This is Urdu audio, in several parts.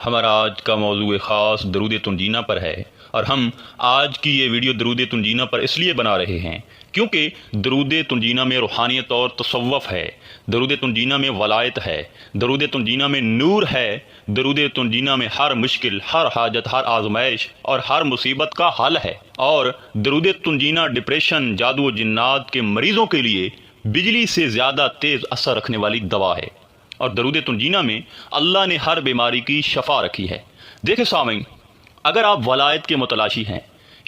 ہمارا آج کا موضوع خاص درود تنجینہ پر ہے، اور ہم آج کی یہ ویڈیو درود تنجینہ پر اس لیے بنا رہے ہیں کیونکہ درود تنجینہ میں روحانیت اور تصوف ہے، درود تنجینہ میں ولایت ہے، درود تنجینہ میں نور ہے، درود تنجینہ میں ہر مشکل، ہر حاجت، ہر آزمائش اور ہر مصیبت کا حل ہے، اور درود تنجینہ ڈپریشن، جادو و جنات کے مریضوں کے لیے بجلی سے زیادہ تیز اثر رکھنے والی دوا ہے، اور درود تنجینہ میں اللہ نے ہر بیماری کی شفا رکھی ہے۔ دیکھیں سامعین، اگر آپ ولایت کے متلاشی ہیں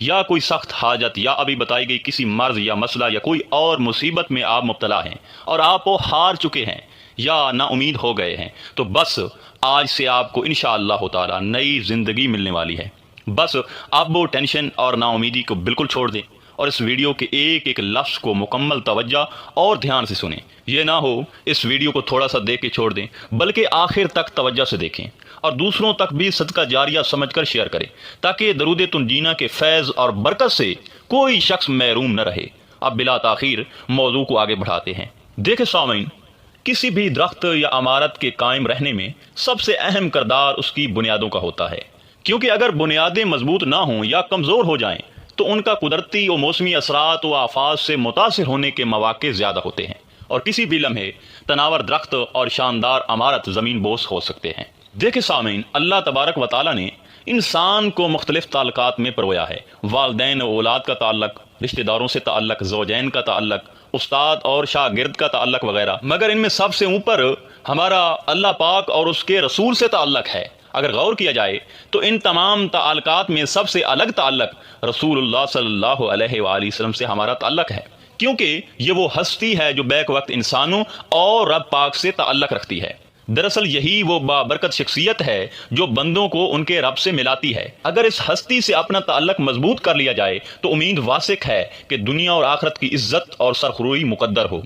یا کوئی سخت حاجت یا ابھی بتائی گئی کسی مرض یا مسئلہ یا کوئی اور مصیبت میں آپ مبتلا ہیں اور آپ وہ ہار چکے ہیں یا نا امید ہو گئے ہیں، تو بس آج سے آپ کو انشاءاللہ تعالی نئی زندگی ملنے والی ہے۔ بس آپ وہ ٹینشن اور نا امیدی کو بالکل چھوڑ دیں اور اس ویڈیو کے ایک ایک لفظ کو مکمل توجہ اور دھیان سے سنیں۔ یہ نہ ہو اس ویڈیو کو تھوڑا سا دیکھ کے چھوڑ دیں، بلکہ آخر تک توجہ سے دیکھیں اور دوسروں تک بھی صدقہ جاریہ سمجھ کر شیئر کریں، تاکہ درود تنجینہ کے فیض اور برکت سے کوئی شخص محروم نہ رہے۔ اب بلا تاخیر موضوع کو آگے بڑھاتے ہیں۔ دیکھیں سامعین، کسی بھی درخت یا عمارت کے قائم رہنے میں سب سے اہم کردار اس کی بنیادوں کا ہوتا ہے، کیونکہ اگر بنیادیں مضبوط نہ ہوں یا کمزور ہو جائیں تو ان کا قدرتی و موسمی اثرات و آفات سے متاثر ہونے کے مواقع زیادہ ہوتے ہیں، اور کسی بھی لمحے تناور درخت اور شاندار عمارت زمین بوس ہو سکتے ہیں۔ دیکھیں سامعین، اللہ تبارک و تعالی نے انسان کو مختلف تعلقات میں پرویا ہے، والدین و اولاد کا تعلق، رشتہ داروں سے تعلق، زوجین کا تعلق، استاد اور شاگرد کا تعلق وغیرہ، مگر ان میں سب سے اوپر ہمارا اللہ پاک اور اس کے رسول سے تعلق ہے۔ اگر غور کیا جائے تو ان تمام تعلقات میں سب سے الگ تعلق رسول اللہ صلی اللہ علیہ وآلہ وسلم سے ہمارا تعلق ہے، کیونکہ یہ وہ ہستی ہے جو بیک وقت انسانوں اور رب پاک سے تعلق رکھتی ہے۔ دراصل یہی وہ بابرکت شخصیت ہے جو بندوں کو ان کے رب سے ملاتی ہے۔ اگر اس ہستی سے اپنا تعلق مضبوط کر لیا جائے تو امید واسق ہے کہ دنیا اور آخرت کی عزت اور سرخروئی مقدر ہو۔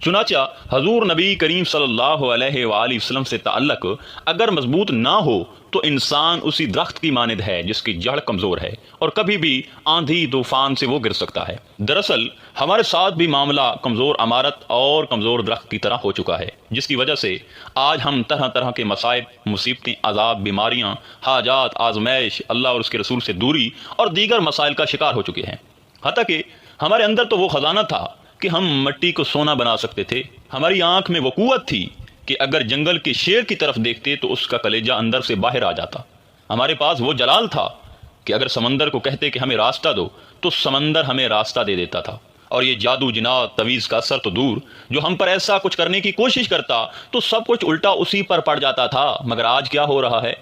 چنانچہ حضور نبی کریم صلی اللہ علیہ وآلہ وسلم سے تعلق اگر مضبوط نہ ہو تو انسان اسی درخت کی مانند ہے جس کی جڑ کمزور ہے اور کبھی بھی آندھی طوفان سے وہ گر سکتا ہے۔ دراصل ہمارے ساتھ بھی معاملہ کمزور عمارت اور کمزور درخت کی طرح ہو چکا ہے، جس کی وجہ سے آج ہم طرح طرح کے مصائب، مصیبتیں، عذاب، بیماریاں، حاجات، آزمائش، اللہ اور اس کے رسول سے دوری اور دیگر مسائل کا شکار ہو چکے ہیں۔ حتیٰ کہ ہمارے اندر تو وہ خزانہ تھا کہ ہم مٹی کو سونا بنا سکتے تھے، ہماری آنکھ میں وہ قوت تھی کہ اگر جنگل کے شیر کی طرف دیکھتے تو اس کا کلیجہ اندر سے باہر آ جاتا، ہمارے پاس وہ جلال تھا کہ اگر سمندر کو کہتے کہ ہمیں راستہ دو تو سمندر ہمیں راستہ دے دیتا تھا، اور یہ جادو، جنات، تویز کا اثر تو دور، جو ہم پر ایسا کچھ کرنے کی کوشش کرتا تو سب کچھ الٹا اسی پر پڑ جاتا تھا۔ مگر آج کیا ہو رہا ہے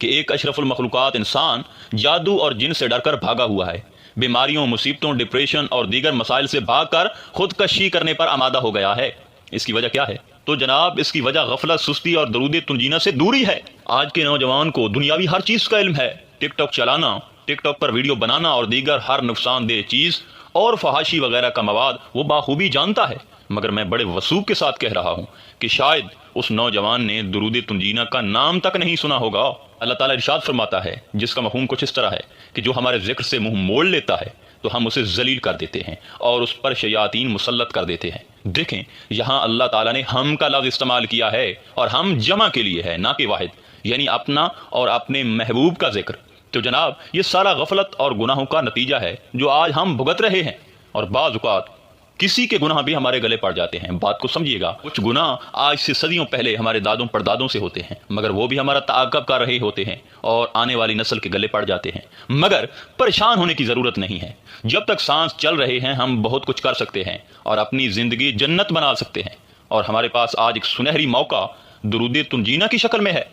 کہ ایک اشرف المخلوقات انسان جادو اور جن سے ڈر کر بھاگا ہوا ہے، بیماریوں، مصیبتوں، ڈپریشن اور دیگر مسائل سے بھاگ کر خودکشی کرنے پر آمادہ ہو گیا ہے۔ اس کی وجہ کیا ہے؟ تو جناب اس کی وجہ غفلت، سستی اور درود تنجینہ سے دوری ہے۔ آج کے نوجوان کو دنیاوی ہر چیز کا علم ہے، ٹک ٹاک چلانا، ٹک ٹاک پر ویڈیو بنانا اور دیگر ہر نقصان دہ چیز اور فحاشی وغیرہ کا مواد وہ بخوبی جانتا ہے، مگر میں بڑے وثوق کے ساتھ کہہ رہا ہوں کہ شاید اس نوجوان نے درود تنجینہ کا نام تک نہیں سنا ہوگا۔ اللہ تعالیٰ ارشاد فرماتا ہے، جس کا مفہوم کچھ اس طرح ہے کہ جو ہمارے ذکر سے منہ موڑ لیتا ہے تو ہم اسے ذلیل کر دیتے ہیں اور اس پر شیاطین مسلط کر دیتے ہیں۔ دیکھیں یہاں اللہ تعالیٰ نے ہم کا لفظ استعمال کیا ہے، اور ہم جمع کے لیے ہے، نہ کہ واحد، یعنی اپنا اور اپنے محبوب کا ذکر۔ تو جناب یہ سارا غفلت اور گناہوں کا نتیجہ ہے جو آج ہم بھگت رہے ہیں، اور بعض اوقات کسی کے گناہ بھی ہمارے گلے پڑ جاتے ہیں۔ بات کو سمجھیے گا، کچھ گناہ آج سے صدیوں پہلے ہمارے دادوں پردادوں سے ہوتے ہیں، مگر وہ بھی ہمارا تعاقب کر رہے ہوتے ہیں اور آنے والی نسل کے گلے پڑ جاتے ہیں۔ مگر پریشان ہونے کی ضرورت نہیں ہے، جب تک سانس چل رہے ہیں ہم بہت کچھ کر سکتے ہیں اور اپنی زندگی جنت بنا سکتے ہیں، اور ہمارے پاس آج ایک سنہری موقع درود تنجینہ کی شکل میں ہے،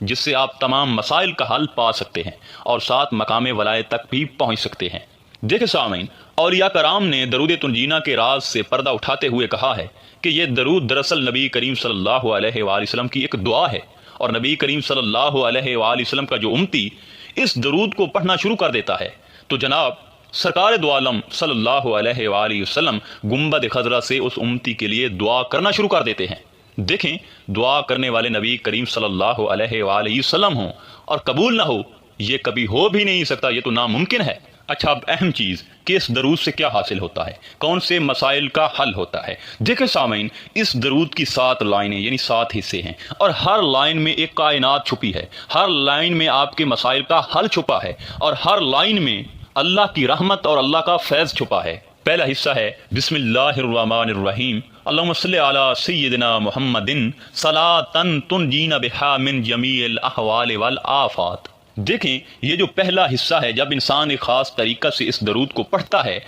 جس سے آپ تمام مسائل کا حل پا سکتے ہیں اور ساتھ مقام ولایت تک بھی پہنچ سکتے ہیں۔ دیکھیں سامعین، اولیاء کرام نے درود تنجینہ کے راز سے پردہ اٹھاتے ہوئے کہا ہے کہ یہ درود دراصل نبی کریم صلی اللہ علیہ وآلہ وسلم کی ایک دعا ہے، اور نبی کریم صلی اللہ علیہ وآلہ وسلم کا جو امتی اس درود کو پڑھنا شروع کر دیتا ہے تو جناب سرکار دو عالم صلی اللہ علیہ وآلہ وسلم گنبد خضرا سے اس امتی کے لیے دعا کرنا شروع کر دیتے ہیں۔ دیکھیں دعا کرنے والے نبی کریم صلی اللہ علیہ وآلہ وسلم ہوں اور قبول نہ ہو، یہ کبھی ہو بھی نہیں سکتا، یہ تو ناممکن ہے۔ اچھا، اب اہم چیز کہ اس درود سے کیا حاصل ہوتا ہے، کون سے مسائل کا حل ہوتا ہے۔ دیکھیں سامعین، اس درود کی 7 لائنیں یعنی 7 حصے ہیں، اور ہر لائن میں ایک کائنات چھپی ہے، ہر لائن میں آپ کے مسائل کا حل چھپا ہے، اور ہر لائن میں اللہ کی رحمت اور اللہ کا فیض چھپا ہے۔ پہلا حصہ ہے بسم اللہ الرحمن الرحیم، اللہم صلی علی سیدنا محمد صلاۃ تنجینا بہا من جمیع الاحوال والآفات۔ دیکھیں، یہ جو پہلا حصہ ہے، جب انسان ایک خاص طریقہ سے اس درود کو پڑھتا ہے،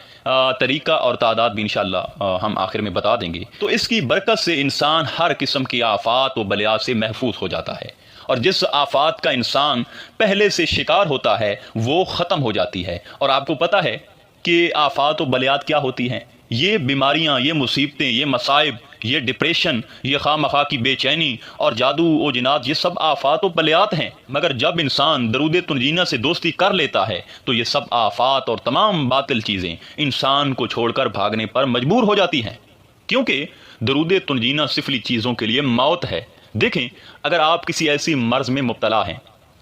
طریقہ اور تعداد بھی انشاءاللہ ہم آخر میں بتا دیں گے، تو اس کی برکت سے انسان ہر قسم کی آفات و بلیات سے محفوظ ہو جاتا ہے، اور جس آفات کا انسان پہلے سے شکار ہوتا ہے وہ ختم ہو جاتی ہے۔ اور آپ کو پتہ ہے کہ آفات و بلیات کیا ہوتی ہیں؟ یہ بیماریاں، یہ مصیبتیں، یہ مصائب، یہ ڈپریشن، یہ خواہ مخواہ کی بے چینی اور جادو و جنات، یہ سب آفات و بلیات ہیں۔ مگر جب انسان درود تنجینا سے دوستی کر لیتا ہے تو یہ سب آفات اور تمام باطل چیزیں انسان کو چھوڑ کر بھاگنے پر مجبور ہو جاتی ہیں، کیونکہ درود تنجینا سفلی چیزوں کے لیے موت ہے۔ دیکھیں، اگر آپ کسی ایسی مرض میں مبتلا ہیں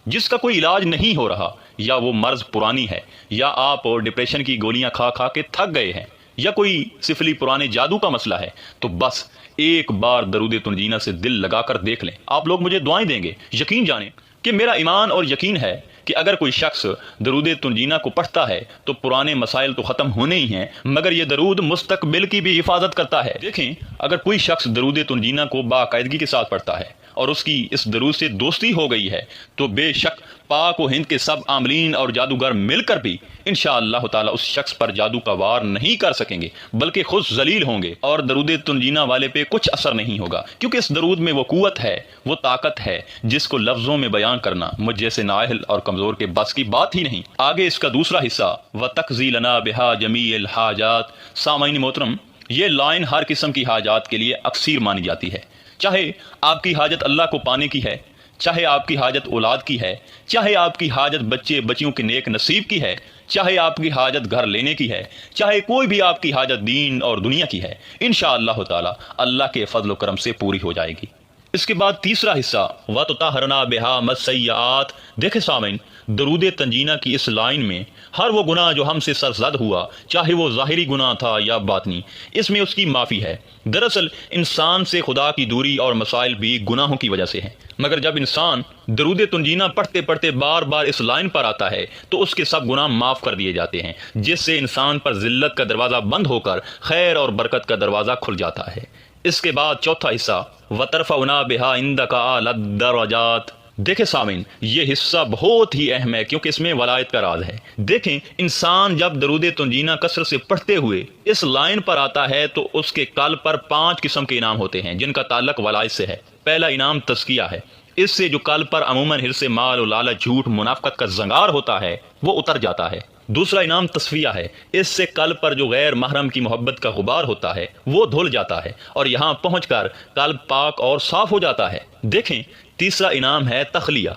جس کا کوئی علاج نہیں ہو رہا، یا وہ مرض پرانی ہے، یا آپ ڈپریشن کی گولیاں کھا کھا کے تھک گئے ہیں، یا کوئی سفلی پرانے جادو کا مسئلہ ہے، تو بس ایک بار درود تنجینا سے دل لگا کر دیکھ لیں۔ آپ لوگ مجھے دعائیں دیں گے، یقین جانیں کہ میرا ایمان اور یقین ہے کہ اگر کوئی شخص درود تنجینا کو پڑھتا ہے تو پرانے مسائل تو ختم ہونے ہی ہیں، مگر یہ درود مستقبل کی بھی حفاظت کرتا ہے۔ دیکھیں، اگر کوئی شخص درود تنجینا کو باقاعدگی کے ساتھ پڑھتا ہے اور اس کی اس درود سے دوستی ہو گئی ہے، تو بے شک پاک و ہند کے سب عاملین اور جادوگر مل کر بھی انشاءاللہ تعالی اس شخص پر جادو کا وار نہیں کر سکیں گے، بلکہ خود ذلیل ہوں گے، اور درود تنجینا والے پہ کچھ اثر نہیں ہوگا، کیونکہ اس درود میں وہ قوت ہے، وہ طاقت ہے جس کو لفظوں میں بیان کرنا مجھ جیسے نااہل اور کمزور کے بس کی بات ہی نہیں۔ آگے اس کا دوسرا حصہ وَتَقْضِي لَنَا بِهَا جَمِيعَ الْحَاجَاتِ۔ سامعین محترم، یہ لائن ہر قسم کی حاجات کے لیے اکثیر مانی جاتی ہے، چاہے آپ کی حاجت اللہ کو پانے کی ہے، چاہے آپ کی حاجت اولاد کی ہے، چاہے آپ کی حاجت بچے بچیوں کے نیک نصیب کی ہے، چاہے آپ کی حاجت گھر لینے کی ہے، چاہے کوئی بھی آپ کی حاجت دین اور دنیا کی ہے، انشاءاللہ تعالی اللہ کے فضل و کرم سے پوری ہو جائے گی۔ اس کے بعد تیسرا حصہ وَتُطَهِّرُنَا بِهَا مِنَ السَّيِّئَاتِ۔ دیکھیں سامعین، درود تنجینا کی اس لائن میں ہر وہ گناہ جو ہم سے سرزد ہوا، چاہے وہ ظاہری گناہ تھا یا باطنی، اس میں اس کی معافی ہے۔ دراصل انسان سے خدا کی دوری اور مسائل بھی گناہوں کی وجہ سے ہیں، مگر جب انسان درود تنجینا پڑھتے پڑھتے بار بار اس لائن پر آتا ہے تو اس کے سب گناہ معاف کر دیے جاتے ہیں، جس سے انسان پر ذلت کا دروازہ بند ہو کر خیر اور برکت کا دروازہ کھل جاتا ہے۔ اس کے بعد چوتھا حصہ وَتَرْفَعُنَا بِهَا عِندَكَ أَعْلَى الدَّرَجَاتِ۔ دیکھیں سامعین، یہ حصہ بہت ہی اہم ہے کیونکہ اس میں ولایت کا راز ہے۔ دیکھیں، انسان جب درود تنجینا کثرت سے پڑھتے ہوئے اس لائن پر آتا ہے تو اس کے قلب پر 5 قسم کے انعام ہوتے ہیں جن کا تعلق ولایت سے ہے۔ پہلا انعام تزکیہ ہے، اس سے جو قلب پر عموماً حرص مال و لالچ، جھوٹ، منافقت کا زنگار ہوتا ہے وہ اتر جاتا ہے۔ دوسرا انعام تصفیہ ہے، اس سے قلب پر جو غیر محرم کی محبت کا غبار ہوتا ہے وہ دھل جاتا ہے، اور یہاں پہنچ کر قلب پاک اور صاف ہو جاتا ہے۔ دیکھیں، تیسرا انعام ہے تخلیہ،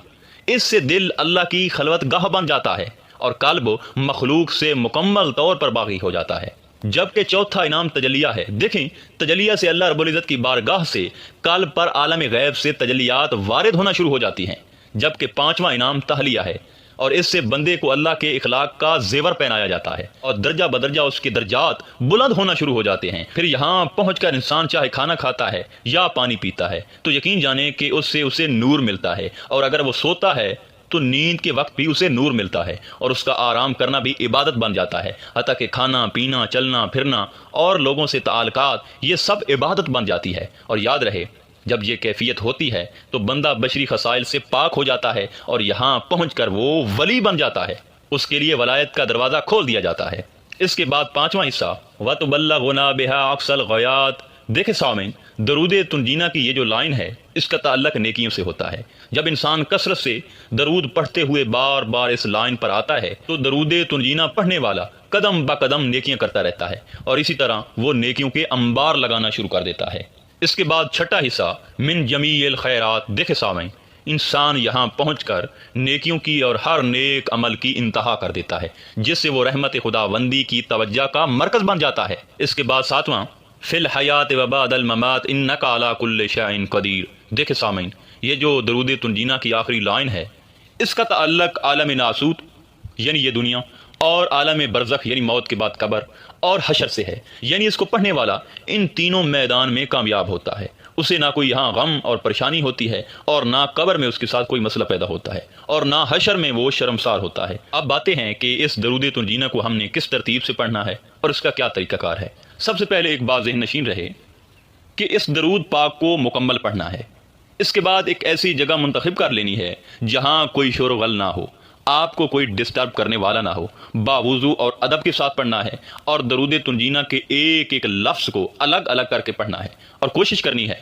اس سے دل اللہ کی خلوت گاہ بن جاتا ہے اور قلب مخلوق سے مکمل طور پر باغی ہو جاتا ہے۔ جبکہ چوتھا انعام تجلیہ ہے۔ دیکھیں، تجلیہ سے اللہ رب العزت کی بارگاہ سے قلب پر عالم غیب سے تجلیات وارد ہونا شروع ہو جاتی ہیں۔ جبکہ پانچواں انعام تحلیہ ہے، اور اس سے بندے کو اللہ کے اخلاق کا زیور پہنایا جاتا ہے اور درجہ بدرجہ اس کے درجات بلند ہونا شروع ہو جاتے ہیں۔ پھر یہاں پہنچ کر انسان چاہے کھانا کھاتا ہے یا پانی پیتا ہے تو یقین جانے کہ اس سے اسے نور ملتا ہے، اور اگر وہ سوتا ہے تو نیند کے وقت بھی اسے نور ملتا ہے، اور اس کا آرام کرنا بھی عبادت بن جاتا ہے، حتیٰ کہ کھانا پینا، چلنا پھرنا اور لوگوں سے تعلقات، یہ سب عبادت بن جاتی ہے۔ اور یاد رہے، جب یہ کیفیت ہوتی ہے تو بندہ بشری خصائل سے پاک ہو جاتا ہے اور یہاں پہنچ کر وہ ولی بن جاتا ہے، اس کے لیے ولایت کا دروازہ کھول دیا جاتا ہے۔ اس کے بعد پانچواں حصہ وَتُبَلَّغُنَا بِهَا أَقْصَى الْغَایَاتِ۔ دیکھیں سامعین، درود تنجینا کی یہ جو لائن ہے اس کا تعلق نیکیوں سے ہوتا ہے۔ جب انسان کثرت سے درود پڑھتے ہوئے بار بار اس لائن پر آتا ہے تو درود تنجینا پڑھنے والا قدم با قدم نیکیاں کرتا رہتا ہے، اور اسی طرح وہ نیکیوں کے انبار لگانا شروع کر دیتا ہے۔ اس کے بعد چھٹا حصہ من جمیع الخیرات۔ دیکھیں سامعین، انسان یہاں پہنچ کر نیکیوں کی اور ہر نیک عمل کی انتہا کر دیتا ہے، جس سے وہ رحمت خداوندی کی توجہ کا مرکز بن جاتا ہے۔ اس کے بعد ساتواں فی الحیات و بعد الممات انک علی کل شیء قدیر۔ دیکھیں سامعین، یہ جو درود تنجینا کی آخری لائن ہے اس کا تعلق عالم ناسوت یعنی یہ دنیا اور عالم برزخ یعنی موت کے بعد قبر اور حشر سے ہے۔ یعنی اس کو پڑھنے والا ان تینوں میدان میں کامیاب ہوتا ہے، اسے نہ کوئی یہاں غم اور پریشانی ہوتی ہے، اور نہ قبر میں اس کے ساتھ کوئی مسئلہ پیدا ہوتا ہے، اور نہ حشر میں وہ شرمسار ہوتا ہے۔ اب باتیں ہیں کہ اس درود تنجینہ کو ہم نے کس ترتیب سے پڑھنا ہے اور اس کا کیا طریقہ کار ہے۔ سب سے پہلے ایک بات ذہن نشین رہے کہ اس درود پاک کو مکمل پڑھنا ہے۔ اس کے بعد ایک ایسی جگہ منتخب کر لینی ہے جہاں کوئی شور و غل نہ ہو، آپ کو کوئی ڈسٹرب کرنے والا نہ ہو، باوضو اور ادب کے ساتھ پڑھنا ہے، اور درود تنجینہ کے ایک ایک لفظ کو الگ الگ کر کے پڑھنا ہے، اور کوشش کرنی ہے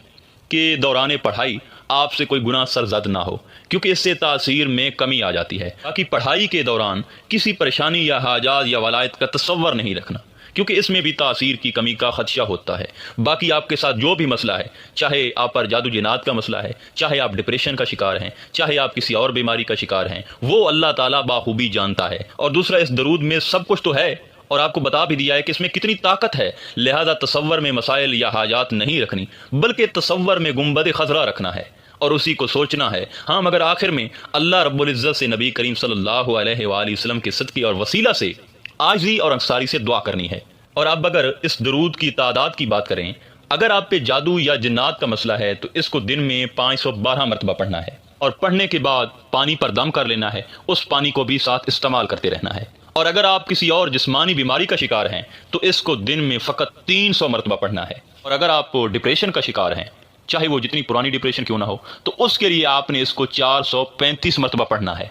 کہ دوران پڑھائی آپ سے کوئی گناہ سرزد نہ ہو، کیونکہ اس سے تاثیر میں کمی آ جاتی ہے۔ باقی پڑھائی کے دوران کسی پریشانی یا حاجات یا ولایت کا تصور نہیں رکھنا، کیونکہ اس میں بھی تاثیر کی کمی کا خدشہ ہوتا ہے۔ باقی آپ کے ساتھ جو بھی مسئلہ ہے، چاہے آپ پر جادو جنات کا مسئلہ ہے، چاہے آپ ڈپریشن کا شکار ہیں، چاہے آپ کسی اور بیماری کا شکار ہیں، وہ اللہ تعالیٰ بخوبی جانتا ہے۔ اور دوسرا، اس درود میں سب کچھ تو ہے، اور آپ کو بتا بھی دیا ہے کہ اس میں کتنی طاقت ہے، لہذا تصور میں مسائل یا حاجات نہیں رکھنی، بلکہ تصور میں گنبد خضرا رکھنا ہے اور اسی کو سوچنا ہے۔ ہاں، مگر آخر میں اللہ رب العزت سے نبی کریم صلی اللہ علیہ وآلہ وسلم کے صدقے اور وسیلہ سے عاجزی اور انکساری سے دعا کرنی ہے۔ اور اب اگر اس درود کی تعداد کی بات کریں، اگر آپ پہ جادو یا جنات کا مسئلہ ہے تو اس کو دن میں 512 مرتبہ پڑھنا ہے، اور پڑھنے کے بعد پانی پر دم کر لینا ہے، اس پانی کو بھی ساتھ استعمال کرتے رہنا ہے۔ اور اگر آپ کسی اور جسمانی بیماری کا شکار ہیں تو اس کو دن میں فقط 300 مرتبہ پڑھنا ہے۔ اور اگر آپ ڈپریشن کا شکار ہیں، چاہے وہ جتنی پرانی ڈپریشن کیوں نہ ہو، تو اس کے لیے آپ نے اس کو 435 مرتبہ پڑھنا ہے۔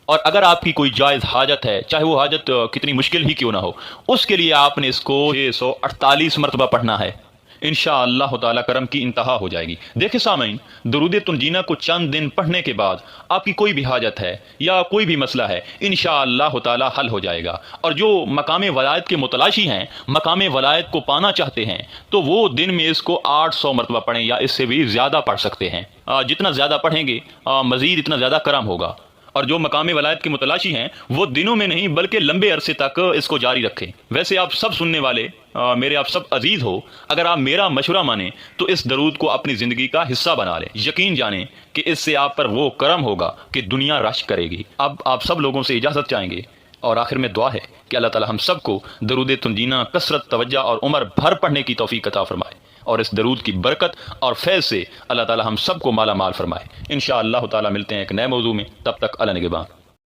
اور اگر آپ کی کوئی جائز حاجت ہے، چاہے وہ حاجت کتنی مشکل ہی کیوں نہ ہو، اس کے لیے آپ نے اس کو 648 مرتبہ پڑھنا ہے۔ انشاءاللہ تعالیٰ کرم کی انتہا ہو جائے گی۔ دیکھیں سامعین، درود تنجینہ کو چند دن پڑھنے کے بعد آپ کی کوئی بھی حاجت ہے یا کوئی بھی مسئلہ ہے، انشاءاللہ تعالیٰ حل ہو جائے گا۔ اور جو مقام ولایت کے متلاشی ہیں، مقام ولایت کو پانا چاہتے ہیں، تو وہ دن میں اس کو 800 مرتبہ پڑھیں یا اس سے بھی زیادہ پڑھ سکتے ہیں۔ جتنا زیادہ پڑھیں گے مزید اتنا زیادہ کرم ہوگا۔ اور جو مقام ولایت کے متلاشی ہیں وہ دنوں میں نہیں بلکہ لمبے عرصے تک اس کو جاری رکھیں۔ ویسے آپ سب سننے والے میرے آپ سب عزیز ہو، اگر آپ میرا مشورہ مانیں تو اس درود کو اپنی زندگی کا حصہ بنا لیں۔ یقین جانیں کہ اس سے آپ پر وہ کرم ہوگا کہ دنیا رشک کرے گی۔ اب آپ سب لوگوں سے اجازت چاہیں گے، اور آخر میں دعا ہے کہ اللہ تعالی ہم سب کو درود تنجینہ کثرت، توجہ اور عمر بھر پڑھنے کی توفیق عطا فرمائے، اور اس درود کی برکت اور فیض سے اللہ تعالی ہم سب کو مالا مال فرمائے۔ انشاءاللہ تعالی ملتے ہیں ایک نئے موضوع میں، تب تک اللہ نگہبان۔